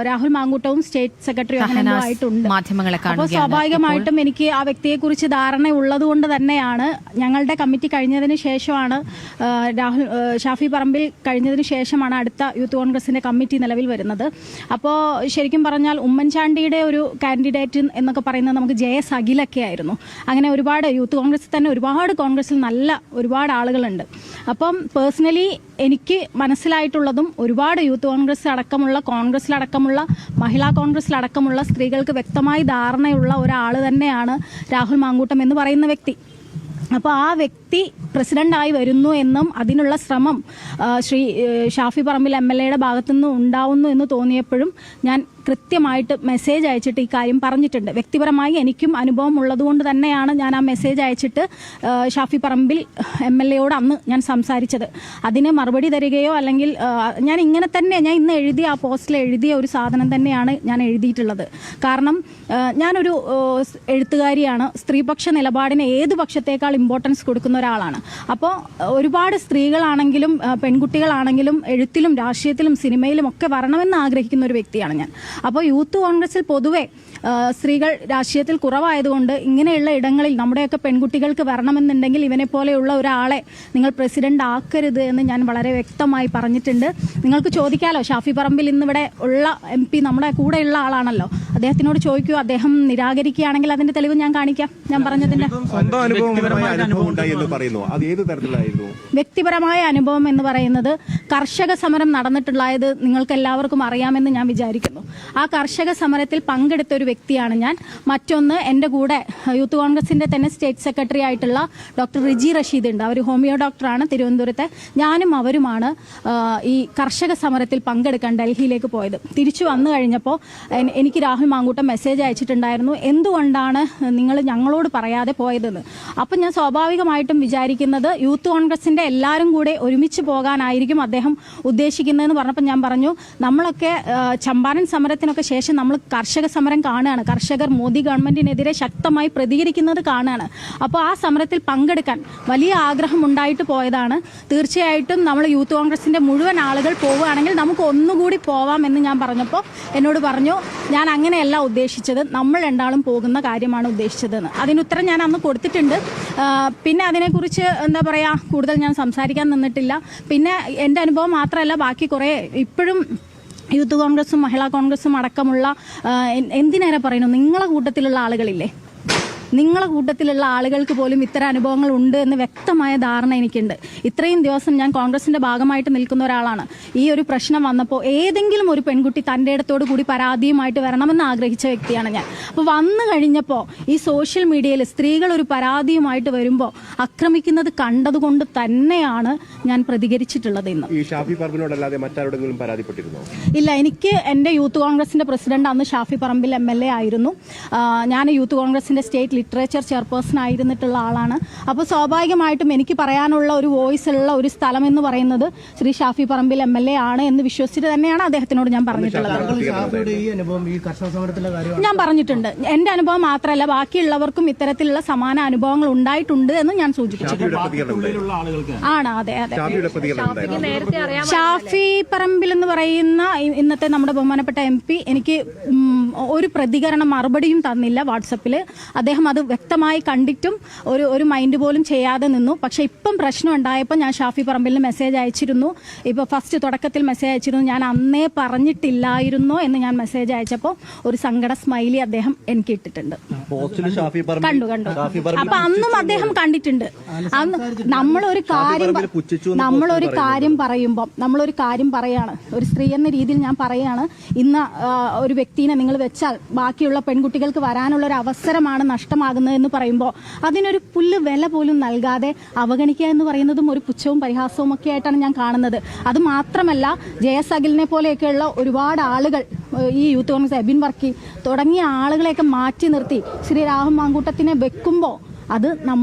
Rahul മാങ്കൂട്ടവും state secretary ആയിട്ടുണ്ട്. അപ്പോൾ സ്വാഭാവികമായിട്ടും എനിക്ക് ആ വ്യക്തിയെക്കുറിച്ച് ധാരണ ഉള്ളതുകൊണ്ട് തന്നെയാണ് ഞങ്ങളുടെ കമ്മിറ്റി കഴിഞ്ഞതിന് ശേഷമാണ് ഷാഫി പറമ്പിൽ കഴിഞ്ഞതിന് ശേഷമാണ് അടുത്ത യൂത്ത് കോൺഗ്രസിന്റെ കമ്മിറ്റി നിലവിൽ വരുന്നത്. അപ്പോൾ ശരിക്കും പറഞ്ഞാൽ ഉമ്മൻചാണ്ടിയുടെ ഒരു കാൻഡിഡേറ്റ് എന്നൊക്കെ പറയുന്നത് നമുക്ക് JS അഖിലൊക്കെ ആയിരുന്നു. അങ്ങനെ ഒരുപാട് യൂത്ത് കോൺഗ്രസിൽ തന്നെ ഒരുപാട് നല്ല ഒരുപാട് ആളുകളുണ്ട്. അപ്പം പേഴ്സണലി എനിക്ക് മനസ്സിലായിട്ടുള്ളതും ഒരുപാട് യൂത്ത് കോൺഗ്രസിലടക്കമുള്ള മഹിളാ കോൺഗ്രസിലടക്കമുള്ള സ്ത്രീകൾക്ക് വ്യക്തമായി ധാരണയുള്ള ഒരാൾ തന്നെയാണ് രാഹുൽ മാങ്കൂട്ടം എന്ന് പറയുന്ന വ്യക്തി. അപ്പോൾ ആ വ്യക്തി പ്രസിഡന്റായി വരുന്നു എന്നും അതിനുള്ള ശ്രമം ശ്രീ ഷാഫി പറമ്പിൽ MLA യുടെ ഭാഗത്തുനിന്ന് ഉണ്ടാവുന്നു എന്ന് തോന്നിയപ്പോഴും ഞാൻ കൃത്യമായിട്ട് മെസ്സേജ് അയച്ചിട്ട് ഈ കാര്യം പറഞ്ഞിട്ടുണ്ട്. വ്യക്തിപരമായി എനിക്കും അനുഭവം ഉള്ളതുകൊണ്ട് തന്നെയാണ് ഞാൻ ആ മെസ്സേജ് അയച്ചിട്ട് ഷാഫി പറമ്പിൽ MLA യോട് അന്ന് ഞാൻ സംസാരിച്ചത്. അതിന് മറുപടി തരികയോ അല്ലെങ്കിൽ ഞാൻ ഇങ്ങനെ തന്നെ ഞാൻ ഇന്ന് എഴുതിയ ആ പോസ്റ്റിൽ എഴുതിയ ഒരു സാധനം തന്നെയാണ് ഞാൻ എഴുതിയിട്ടുള്ളത്. കാരണം ഞാനൊരു എഴുത്തുകാരിയാണ്. സ്ത്രീപക്ഷ നിലപാടിന് ഏത് പക്ഷത്തേക്കാൾ ഇമ്പോർട്ടൻസ് കൊടുക്കുന്ന ഒരാളാണ്. അപ്പോൾ ഒരുപാട് സ്ത്രീകളാണെങ്കിലും പെൺകുട്ടികളാണെങ്കിലും എഴുത്തിലും രാഷ്ട്രീയത്തിലും സിനിമയിലും ഒക്കെ വരണമെന്ന് ആഗ്രഹിക്കുന്ന ഒരു വ്യക്തിയാണ് ഞാൻ. അപ്പോൾ യൂത്ത് കോൺഗ്രസിൽ പൊതുവെ സ്ത്രീകൾ രാഷ്ട്രീയത്തിൽ കുറവായതുകൊണ്ട് ഇങ്ങനെയുള്ള ഇടങ്ങളിൽ നമ്മുടെയൊക്കെ പെൺകുട്ടികൾക്ക് വരണമെന്നുണ്ടെങ്കിൽ ഇവനെ പോലെയുള്ള ഒരാളെ നിങ്ങൾ പ്രസിഡന്റ് ആക്കരുത് എന്ന് ഞാൻ വളരെ വ്യക്തമായി പറഞ്ഞിട്ടുണ്ട്. നിങ്ങൾക്ക് ചോദിക്കാലോ, ഷാഫി പറമ്പിൽ ഇന്നിവിടെ ഉള്ള MP നമ്മുടെ കൂടെയുള്ള ആളാണല്ലോ, അദ്ദേഹത്തിനോട് ചോദിക്കൂ. അദ്ദേഹം നിരാകരിക്കുകയാണെങ്കിൽ അതിന്റെ തെളിവ് ഞാൻ കാണിക്കാം. ഞാൻ പറഞ്ഞതിന്റെ വ്യക്തിപരമായ അനുഭവം എന്ന് പറയുന്നത് കർഷക സമരം നടന്നിട്ടുള്ളത് നിങ്ങൾക്ക് എല്ലാവർക്കും അറിയാമെന്ന് ഞാൻ വിചാരിക്കുന്നു. ആ കർഷക സമരത്തിൽ പങ്കെടുത്ത ഒരു വ്യക്തിയാണ് ഞാൻ. മറ്റൊന്ന്, എന്റെ കൂടെ യൂത്ത് കോൺഗ്രസിന്റെ തന്നെ സ്റ്റേറ്റ് സെക്രട്ടറി ആയിട്ടുള്ള ഡോക്ടർ റിജി റഷീദ് ഉണ്ട്. അവർ ഹോമിയോ ഡോക്ടറാണ് തിരുവനന്തപുരത്തെ. ഞാനും അവരുമാണ് ഈ കർഷക സമരത്തിൽ പങ്കെടുക്കാൻ ഡൽഹിയിലേക്ക് പോയത്. തിരിച്ചു വന്നു കഴിഞ്ഞപ്പോൾ എനിക്ക് രാഹുൽ മാങ്കൂട്ടം മെസ്സേജ് അയച്ചിട്ടുണ്ടായിരുന്നു, എന്തുകൊണ്ടാണ് നിങ്ങൾ ഞങ്ങളോട് പറയാതെ പോയതെന്ന്. അപ്പം ഞാൻ സ്വാഭാവികമായിട്ടും വിചാരിക്കുന്നത് യൂത്ത് കോൺഗ്രസിന്റെ എല്ലാവരും കൂടെ ഒരുമിച്ച് പോകാനായിരിക്കും അദ്ദേഹം ഉദ്ദേശിക്കുന്നതെന്ന് പറഞ്ഞപ്പോൾ ഞാൻ പറഞ്ഞു, നമ്മളൊക്കെ ചമ്പാരൻ സമരത്തിനൊക്കെ ശേഷം നമ്മൾ കർഷക സമരം കാണുകയാണ്. കർഷകർ മോദി ഗവൺമെന്റിനെതിരെ ശക്തമായി പ്രതികരിക്കുന്നത് കാണുകയാണ്. അപ്പോൾ ആ സമരത്തിൽ പങ്കെടുക്കാൻ വലിയ ആഗ്രഹം ഉണ്ടായിട്ട് പോയതാണ്. തീർച്ചയായിട്ടും നമ്മൾ യൂത്ത് കോൺഗ്രസിന്റെ മുഴുവൻ ആളുകൾ പോവുകയാണെങ്കിൽ നമുക്ക് ഒന്നുകൂടി പോവാം എന്ന് ഞാൻ പറഞ്ഞപ്പോൾ എന്നോട് പറഞ്ഞു, ഞാൻ അങ്ങനെയല്ല ഉദ്ദേശിച്ചത്, നമ്മൾ രണ്ടാളും പോകുന്ന കാര്യമാണ് ഉദ്ദേശിച്ചതെന്ന്. അതിനുത്തരം ഞാൻ അന്ന് കൊടുത്തിട്ടുണ്ട്. പിന്നെ അതിനെക്കുറിച്ച് എന്താ പറയുക, കൂടുതൽ ഞാൻ സംസാരിക്കാൻ നിന്നിട്ടില്ല. പിന്നെ എൻ്റെ അനുഭവം മാത്രമല്ല, ബാക്കി കുറേ ഇപ്പോഴും യൂത്ത് കോൺഗ്രസും മഹിളാ കോൺഗ്രസും അടക്കമുള്ള എന്തിനേറെ പറയുന്നു, നിങ്ങളെ കൂട്ടത്തിലുള്ള ആളുകളില്ലേ, നിങ്ങളെ കൂട്ടത്തിലുള്ള ആളുകൾക്ക് പോലും ഇത്തരം അനുഭവങ്ങൾ ഉണ്ട് എന്ന് വ്യക്തമായ ധാരണ എനിക്കുണ്ട്. ഇത്രയും ദിവസം ഞാൻ കോൺഗ്രസിന്റെ ഭാഗമായിട്ട് നിൽക്കുന്ന ഒരാളാണ്. ഈ ഒരു പ്രശ്നം വന്നപ്പോൾ ഏതെങ്കിലും ഒരു പെൺകുട്ടി തൻ്റെ ഇടത്തോടു കൂടി പരാതിയുമായിട്ട് വരണമെന്ന് ആഗ്രഹിച്ച വ്യക്തിയാണ് ഞാൻ. അപ്പോൾ വന്നു കഴിഞ്ഞപ്പോൾ ഈ സോഷ്യൽ മീഡിയയിൽ സ്ത്രീകൾ ഒരു പരാതിയുമായിട്ട് വരുമ്പോൾ ആക്രമിക്കുന്നത് കണ്ടതുകൊണ്ട് തന്നെയാണ് ഞാൻ പ്രതികരിച്ചിട്ടുള്ളത്. ഇന്ന് ഇല്ല, എനിക്ക് എൻ്റെ യൂത്ത് കോൺഗ്രസിന്റെ പ്രസിഡന്റ് അന്ന് ഷാഫി പറമ്പിൽ MLA ആയിരുന്നു. ഞാൻ യൂത്ത് കോൺഗ്രസിന്റെ സ്റ്റേറ്റ് ലിറ്ററേച്ചർ ചെയർപേഴ്സൺ ആയിരുന്നിട്ടുള്ള ആളാണ്. അപ്പോൾ സ്വാഭാവികമായിട്ടും എനിക്ക് പറയാനുള്ള ഒരു വോയിസ് ഉള്ള ഒരു സ്ഥലം എന്ന് പറയുന്നത് ശ്രീ ഷാഫി പറമ്പിൽ MLA ആണ് എന്ന് വിശ്വസിച്ചിട്ട് തന്നെയാണ് അദ്ദേഹത്തിനോട് ഞാൻ പറഞ്ഞിട്ടുള്ളത്. ഞാൻ പറഞ്ഞിട്ടുണ്ട്, എന്റെ അനുഭവം മാത്രമല്ല ബാക്കിയുള്ളവർക്കും ഇത്തരത്തിലുള്ള സമാന അനുഭവങ്ങൾ ഉണ്ടായിട്ടുണ്ട് എന്ന് ഞാൻ സൂചിപ്പിച്ചിട്ടുണ്ട്. ആണ്, അതെ അതെ. ഷാഫി പറമ്പിൽ എന്ന് പറയുന്ന ഇന്നത്തെ നമ്മുടെ ബഹുമാനപ്പെട്ട MP എനിക്ക് ഒരു പ്രതികരണം മറുപടിയും തന്നില്ല വാട്സപ്പിൽ. അദ്ദേഹം അത് വ്യക്തമായി കണ്ടിട്ടും ഒരു മൈൻഡ് പോലും ചെയ്യാതെ നിന്നു. പക്ഷെ ഇപ്പം പ്രശ്നം ഉണ്ടായപ്പോൾ ഞാൻ ഷാഫി പറമ്പിലിന് മെസ്സേജ് അയച്ചിരുന്നു. ഇപ്പോൾ ഫസ്റ്റ് തുടക്കത്തിൽ മെസ്സേജ് അയച്ചിരുന്നു, ഞാൻ അന്നേ പറഞ്ഞിട്ടില്ലായിരുന്നോ എന്ന് ഞാൻ മെസ്സേജ് അയച്ചപ്പോൾ ഒരു സങ്കട സ്മൈലി അദ്ദേഹം എനിക്ക് ഇട്ടിട്ടുണ്ട്. കണ്ടു. അപ്പൊ അന്നും അദ്ദേഹം കണ്ടിട്ടുണ്ട്. നമ്മളൊരു കാര്യം പറയാണ്, ഒരു സ്ത്രീ എന്ന രീതിയിൽ ഞാൻ പറയാണ്, ഇന്ന് ഒരു വ്യക്തിനെ നിങ്ങൾ വെച്ചാൽ ബാക്കിയുള്ള പെൺകുട്ടികൾക്ക് വരാനുള്ള ഒരു അവസരമാണ് നഷ്ടമാകുന്നത് എന്ന് പറയുമ്പോൾ അതിനൊരു പുല്ല് വില പോലും നൽകാതെ അവഗണിക്കുക എന്ന് പറയുന്നതും ഒരു പുച്ഛവും പരിഹാസവും ഒക്കെ ആയിട്ടാണ് ഞാൻ കാണുന്നത്. അത് മാത്രമല്ല, JS അഖിലിനെ പോലെയൊക്കെയുള്ള ഒരുപാട് ആളുകൾ ഈ യൂത്ത് കോൺഗ്രസ് എബിൻ വർക്കി തുടങ്ങിയ ആളുകളെയൊക്കെ മാറ്റി നിർത്തി ശ്രീ രാഹുൽ മാങ്കൂട്ടത്തിനെ വെക്കുമ്പോൾ അത്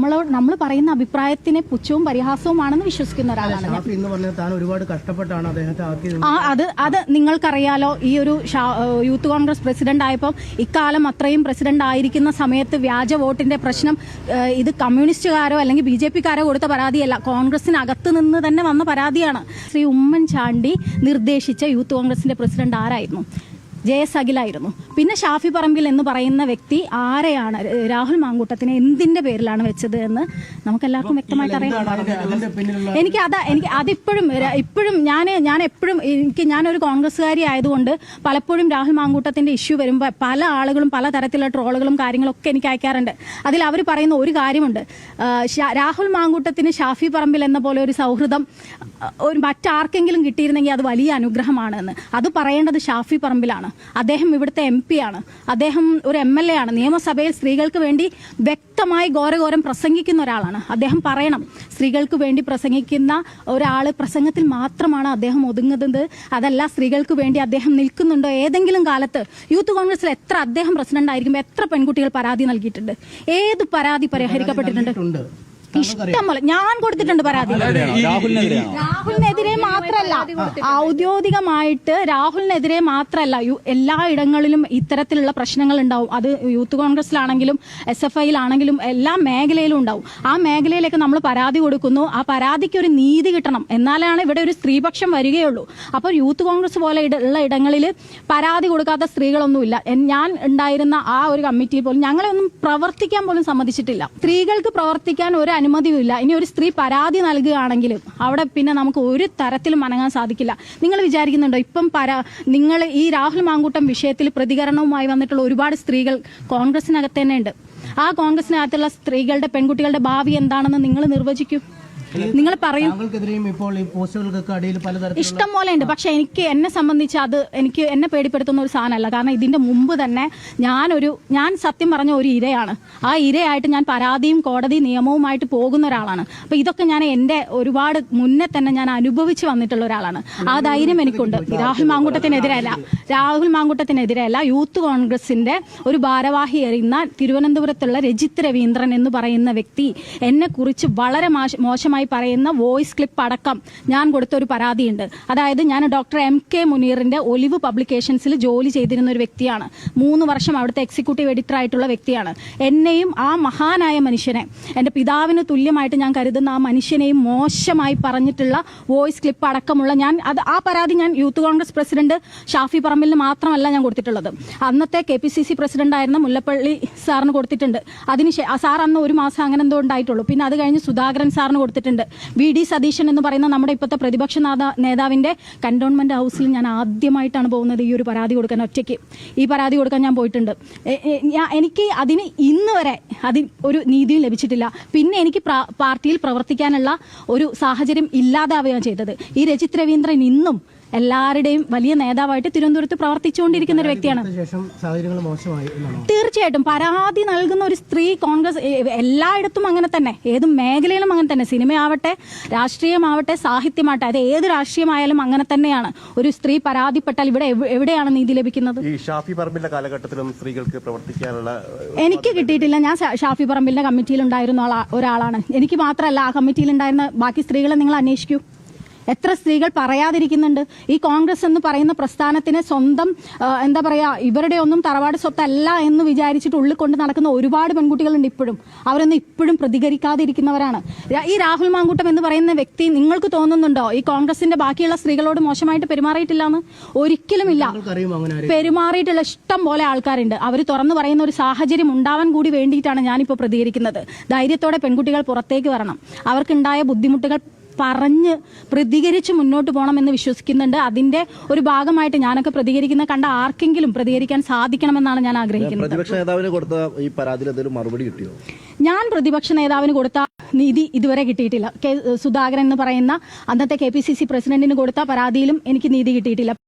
നമ്മൾ പറയുന്ന അഭിപ്രായത്തിനെ പുച്ഛവും പരിഹാസവുമാണെന്ന് വിശ്വസിക്കുന്ന ഒരാളാണ്. അത് നിങ്ങൾക്കറിയാലോ, ഈ ഒരു യൂത്ത് കോൺഗ്രസ് പ്രസിഡന്റ് ആയപ്പോൾ ഇക്കാലം അത്രയും പ്രസിഡന്റ് ആയിരിക്കുന്ന സമയത്ത് വ്യാജ വോട്ടിന്റെ പ്രശ്നം ഇത് കമ്മ്യൂണിസ്റ്റുകാരോ അല്ലെങ്കിൽ BJPക്കാരോ കൊടുത്ത പരാതിയല്ല, കോൺഗ്രസിനകത്ത് നിന്ന് തന്നെ വന്ന പരാതിയാണ്. ശ്രീ ഉമ്മൻചാണ്ടി നിർദ്ദേശിച്ച യൂത്ത് കോൺഗ്രസിന്റെ പ്രസിഡന്റ് ആരായിരുന്നു? JS അഖിലായിരുന്നു. പിന്നെ ഷാഫി പറമ്പിൽ എന്ന് പറയുന്ന വ്യക്തി ആരെയാണ് രാഹുൽ മാങ്കൂട്ടത്തിനെ എന്തിന്റെ പേരിലാണ് വെച്ചത് എന്ന് നമുക്കെല്ലാവർക്കും വ്യക്തമായിട്ട് അറിയാം. എനിക്ക് അതിപ്പോഴും ഞാനൊരു കോൺഗ്രസ്സുകാരി ആയതുകൊണ്ട് പലപ്പോഴും രാഹുൽ മാങ്കൂട്ടത്തിന്റെ ഇഷ്യൂ വരുമ്പോൾ പല ആളുകളും പല തരത്തിലുള്ള ട്രോളുകളും കാര്യങ്ങളൊക്കെ എനിക്ക് അയക്കാറുണ്ട്. അതിൽ അവർ പറയുന്ന ഒരു കാര്യമുണ്ട്, രാഹുൽ മാങ്കൂട്ടത്തിന് ഷാഫി പറമ്പിൽ എന്ന പോലെ ഒരു സൗഹൃദം മറ്റാർക്കെങ്കിലും കിട്ടിയിരുന്നെങ്കിൽ അത് വലിയ അനുഗ്രഹമാണെന്ന്. അത് പറയേണ്ടത് ഷാഫി പറമ്പിലാണ്. അദ്ദേഹം ഇവിടുത്തെ MP ആണ്, അദ്ദേഹം ഒരു MLA ആണ്, നിയമസഭയിൽ സ്ത്രീകൾക്ക് വേണ്ടി വ്യക്തമായി ഘോരഘോരം പ്രസംഗിക്കുന്ന ഒരാളാണ്. അദ്ദേഹം പറയണം, സ്ത്രീകൾക്ക് വേണ്ടി പ്രസംഗിക്കുന്ന ഒരാൾ പ്രസംഗത്തിൽ മാത്രമാണ് അദ്ദേഹം ഒതുങ്ങുന്നത്, അതല്ല സ്ത്രീകൾക്ക് വേണ്ടി അദ്ദേഹം നിൽക്കുന്നുണ്ടോ? ഏതെങ്കിലും കാലത്ത് യൂത്ത് കോൺഗ്രസിൽ എത്ര അദ്ദേഹം പ്രസിഡന്റ് ആയിരിക്കുമ്പോൾ എത്ര പെൺകുട്ടികൾ പരാതി നൽകിയിട്ടുണ്ട്? ഏത് പരാതി പരിഹരിക്കപ്പെട്ടിട്ടുണ്ട്? ഇഷ്ടംപോലെ ഞാൻ കൊടുത്തിട്ടുണ്ട് പരാതി. രാഹുലിനെതിരെ മാത്രമല്ല, ഔദ്യോഗികമായിട്ട് രാഹുലിനെതിരെ മാത്രമല്ല, എല്ലാ ഇടങ്ങളിലും ഇത്തരത്തിലുള്ള പ്രശ്നങ്ങൾ ഉണ്ടാവും. അത് യൂത്ത് കോൺഗ്രസിലാണെങ്കിലും SFIയിലാണെങ്കിലും എല്ലാ മേഖലയിലും ഉണ്ടാവും. ആ മേഖലയിലേക്ക് നമ്മൾ പരാതി കൊടുക്കുന്നു. ആ പരാതിക്ക് ഒരു നീതി കിട്ടണം, എന്നാലാണ് ഇവിടെ ഒരു സ്ത്രീപക്ഷം വരികയുള്ളൂ. അപ്പോൾ യൂത്ത് കോൺഗ്രസ് പോലെ ഉള്ള ഇടങ്ങളിൽ പരാതി കൊടുക്കാത്ത സ്ത്രീകളൊന്നുമില്ല. ഞാൻ ഉണ്ടായിരുന്ന ആ ഒരു കമ്മിറ്റിയിൽ പോലും ഞങ്ങളെ ഒന്നും പ്രവർത്തിക്കാൻ പോലും സമ്മതിച്ചിട്ടില്ല. സ്ത്രീകൾക്ക് പ്രവർത്തിക്കാൻ ഒരു അനുമതിയുമില്ല. ഇനി ഒരു സ്ത്രീ പരാതി നൽകുകയാണെങ്കിലും അവിടെ പിന്നെ നമുക്ക് ഒരു തരത്തിലും അനങ്ങാൻ സാധിക്കില്ല. നിങ്ങൾ വിചാരിക്കുന്നുണ്ടോ ഇപ്പം നിങ്ങൾ ഈ രാഹുൽ മാങ്കൂട്ടം വിഷയത്തിൽ പ്രതികരണവുമായി വന്നിട്ടുള്ള ഒരുപാട് സ്ത്രീകൾ കോൺഗ്രസിനകത്ത് തന്നെ ഉണ്ട്. ആ കോൺഗ്രസിനകത്തുള്ള സ്ത്രീകളുടെ പെൺകുട്ടികളുടെ ഭാവി എന്താണെന്ന് നിങ്ങൾ നിർവചിക്കൂ. നിങ്ങൾ പറയും. ഇഷ്ടം പോലെ ഉണ്ട്. പക്ഷെ എന്നെ സംബന്ധിച്ച് അത് എന്നെ പേടിപ്പെടുത്തുന്ന ഒരു സാധനമല്ല. കാരണം ഇതിന്റെ മുമ്പ് തന്നെ ഞാൻ സത്യം പറഞ്ഞ ഒരു ഇരയാണ്. ആ ഇരയായിട്ട് ഞാൻ പരാതിയും കോടതി നിയമവുമായിട്ട് പോകുന്ന ഒരാളാണ്. അപ്പൊ ഇതൊക്കെ ഞാൻ എന്റെ ഒരുപാട് മുന്നേ തന്നെ ഞാൻ അനുഭവിച്ചു വന്നിട്ടുള്ള ഒരാളാണ്. ആ ധൈര്യം എനിക്കുണ്ട്. രാഹുൽ മാങ്കൂട്ടത്തിനെതിരെയല്ല യൂത്ത് കോൺഗ്രസിന്റെ ഒരു ഭാരവാഹി എറിയുന്ന തിരുവനന്തപുരത്തുള്ള രജിത് രവീന്ദ്രൻ എന്ന് പറയുന്ന വ്യക്തി എന്നെ കുറിച്ച് വളരെ മോശമായി പറയുന്ന വോയിസ് ക്ലിപ്പ് അടക്കം ഞാൻ കൊടുത്ത ഒരു പരാതിയുണ്ട്. അതായത് ഞാൻ ഡോക്ടർ MK മുനീറിന്റെ ഒലിവ് പബ്ലിക്കേഷൻസിൽ ജോലി ചെയ്തിരുന്ന ഒരു വ്യക്തിയാണ്. 3 വർഷം അവിടുത്തെ എക്സിക്യൂട്ടീവ് എഡിറ്റർ ആയിട്ടുള്ള വ്യക്തിയാണ്. എന്നെയും ആ മഹാനായ മനുഷ്യനെ, എന്റെ പിതാവിന് തുല്യമായിട്ട് ഞാൻ കരുതുന്ന ആ മനുഷ്യനെയും മോശമായി പറഞ്ഞിട്ടുള്ള വോയിസ് ക്ലിപ്പ് അടക്കമുള്ള ആ പരാതി ഞാൻ യൂത്ത് കോൺഗ്രസ് പ്രസിഡന്റ് ഷാഫി പറമ്പിലിന് മാത്രമല്ല ഞാൻ കൊടുത്തിട്ടുള്ളത്. അന്നത്തെ KPCC പ്രസിഡന്റ് ആയിരുന്ന മുല്ലപ്പള്ളി സാറിന് കൊടുത്തിട്ടുണ്ട്. സാർ അന്ന് 1 മാസം അങ്ങനെ എന്തോ ഉണ്ടായിട്ടുള്ളൂ. പിന്നെ അത് കഴിഞ്ഞ് സുധാകരൻ സാറിന് കൊടുത്തിട്ടുണ്ട്. VD സതീശൻ എന്ന് പറയുന്ന നമ്മുടെ ഇപ്പോഴത്തെ പ്രതിപക്ഷ നേതാവിന്റെ കന്റോൺമെന്റ് ഹൗസിൽ ഞാൻ ആദ്യമായിട്ടാണ് പോകുന്നത് ഈ ഒരു പരാതി കൊടുക്കാൻ. ഒറ്റയ്ക്ക് ഈ പരാതി കൊടുക്കാൻ ഞാൻ പോയിട്ടുണ്ട്. എനിക്ക് അതിന് ഇന്ന് വരെ ഒരു നീതിയും ലഭിച്ചിട്ടില്ല. പിന്നെ എനിക്ക് പാർട്ടിയിൽ പ്രവർത്തിക്കാനുള്ള ഒരു സാഹചര്യം ഇല്ലാതാവുകയാണ് ചെയ്തത്. ഈ രജിത് രവീന്ദ്രൻ ഇന്നും എല്ലാവരുടെയും വലിയ നേതാവായിട്ട് തിരുവനന്തപുരത്ത് പ്രവർത്തിച്ചുകൊണ്ടിരിക്കുന്ന ഒരു വ്യക്തിയാണ്. തീർച്ചയായിട്ടും പരാതി നൽകുന്ന ഒരു സ്ത്രീ കോൺഗ്രസ് എല്ലായിടത്തും അങ്ങനെ തന്നെ, ഏത് മേഖലയിലും അങ്ങനെ തന്നെ, സിനിമയാവട്ടെ, രാഷ്ട്രീയമാവട്ടെ, സാഹിത്യമാവട്ടെ, അത് ഏത് രാഷ്ട്രീയമായാലും അങ്ങനെ തന്നെയാണ്. ഒരു സ്ത്രീ പരാതിപ്പെട്ടാൽ ഇവിടെ എവിടെയാണ് നീതി ലഭിക്കുന്നത്? ഈ ഷാഫി പറമ്പിലിന്റെ കാലഘട്ടത്തിലും സ്ത്രീകൾക്ക് പ്രവർത്തിക്കാനുള്ള എനിക്ക് കിട്ടിയിട്ടില്ല. ഞാൻ ഷാഫി പറമ്പിലിന്റെ കമ്മിറ്റിയിൽ ഉണ്ടായിരുന്ന ഒരാളാണ്. എനിക്ക് മാത്രമല്ല, ആ കമ്മിറ്റിയിൽ ഉണ്ടായിരുന്ന ബാക്കി സ്ത്രീകളെ നിങ്ങൾ അന്വേഷിക്കൂ. എത്ര സ്ത്രീകൾ പറയാതിരിക്കുന്നുണ്ട്? ഈ കോൺഗ്രസ് എന്ന് പറയുന്ന പ്രസ്ഥാനത്തിന് സ്വന്തം എന്താ പറയാ, ഇവരുടെ ഒന്നും തറവാട് സ്വത്തല്ല എന്ന് വിചാരിച്ചിട്ട് ഉള്ളിൽ കൊണ്ട് നടക്കുന്ന ഒരുപാട് പെൺകുട്ടികളുണ്ട്. അവരൊന്നും ഇപ്പോഴും പ്രതികരിക്കാതിരിക്കുന്നവരാണ്. ഈ രാഹുൽ മാങ്കൂട്ടം എന്ന് പറയുന്ന വ്യക്തി, നിങ്ങൾക്ക് തോന്നുന്നുണ്ടോ ഈ കോൺഗ്രസിന്റെ ബാക്കിയുള്ള സ്ത്രീകളോട് മോശമായിട്ട് പെരുമാറിയിട്ടില്ലെന്ന്? ഒരിക്കലുമില്ല. പെരുമാറിയിട്ടുള്ള ഇഷ്ടം പോലെ ആൾക്കാരുണ്ട്. അവർ തുറന്നു പറയുന്ന ഒരു സാഹചര്യം ഉണ്ടാവാൻ കൂടി വേണ്ടിയിട്ടാണ് ഞാനിപ്പോൾ പ്രതികരിക്കുന്നത്. ധൈര്യത്തോടെ പെൺകുട്ടികൾ പുറത്തേക്ക് വരണം. അവർക്കുണ്ടായ ബുദ്ധിമുട്ടുകൾ പറഞ്ഞ് പ്രതികരിച്ച് മുന്നോട്ട് പോകണമെന്ന് വിശ്വസിക്കുന്നുണ്ട്. അതിന്റെ ഒരു ഭാഗമായിട്ട് ഞാനൊക്കെ പ്രതികരിക്കുന്ന കണ്ട ആർക്കെങ്കിലും പ്രതികരിക്കാൻ സാധിക്കണമെന്നാണ് ഞാൻ ആഗ്രഹിക്കുന്നത്. പ്രതിപക്ഷ നേതാവിന് കൊടുത്ത ഈ പരാതിയിൽ എന്തെങ്കിലും മറുപടി കിട്ടിയോ? ഞാൻ പ്രതിപക്ഷ നേതാവിന് കൊടുത്ത നീതി ഇതുവരെ കിട്ടിയിട്ടില്ല. സുധാകരൻ എന്ന് പറയുന്ന അന്നത്തെ KPCC പ്രസിഡന്റിന് കൊടുത്ത പരാതിയിലും എനിക്ക് നീതി കിട്ടിയിട്ടില്ല.